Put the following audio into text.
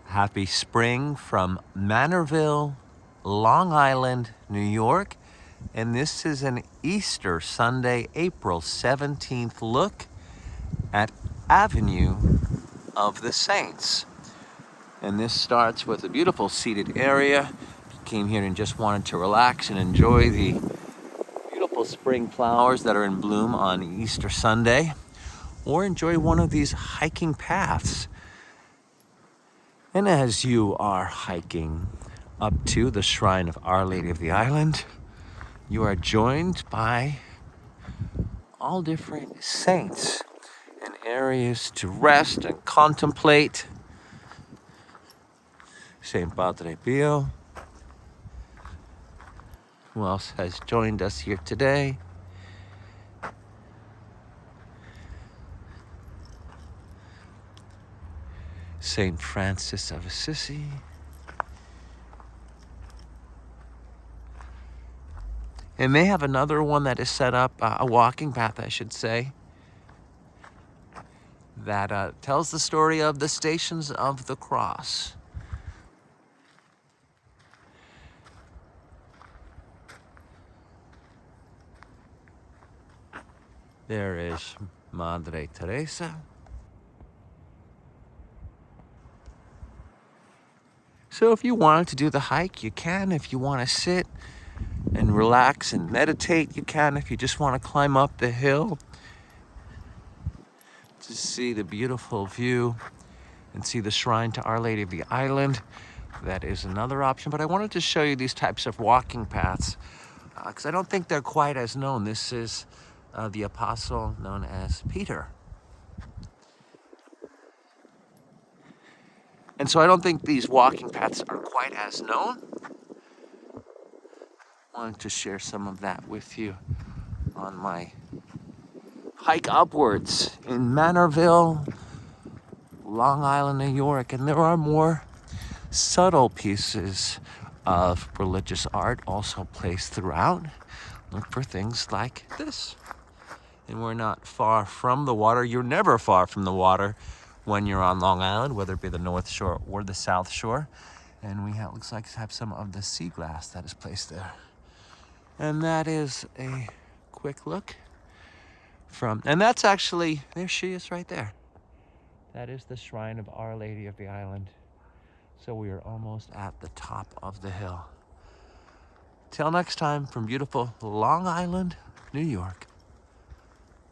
Happy spring from Manorville, Long Island, New York. And this is an Easter Sunday, April 17th look at Avenue of the Saints. And this starts with a beautiful seated area. Came here and just wanted to relax and enjoy the beautiful spring flowers that are in bloom on Easter Sunday, or enjoy one of these hiking paths. And as you are hiking up to the shrine of Our Lady of the Island, you are joined by all different saints and areas to rest and contemplate. Saint Padre Pio. Who else has joined us here today? Saint Francis of Assisi. And they have another one that is set up, a walking path, I should say, that tells the story of the Stations of the Cross. There is Madre Teresa. So if you wanted to do the hike, you can. If you want to sit and relax and meditate, you can. If you just want to climb up the hill to see the beautiful view and see the shrine to Our Lady of the Island, that is another option. But I wanted to show you these types of walking paths because I don't think they're quite as known. This is the apostle known as Peter. And so I don't think these walking paths are quite as known. I wanted to share some of that with you on my hike upwards in Manorville, Long Island, New York. And there are more subtle pieces of religious art also placed throughout. Look for things like this. And we're not far from the water. You're never far from the water when you're on Long Island, whether it be the North Shore or the South Shore. And we have, looks like to have some of the sea glass that is placed there. And that is a quick look from, and that's actually, there she is right there. That is the shrine of Our Lady of the Island. So we are almost at the top of the hill. Till next time, from beautiful Long Island, New York.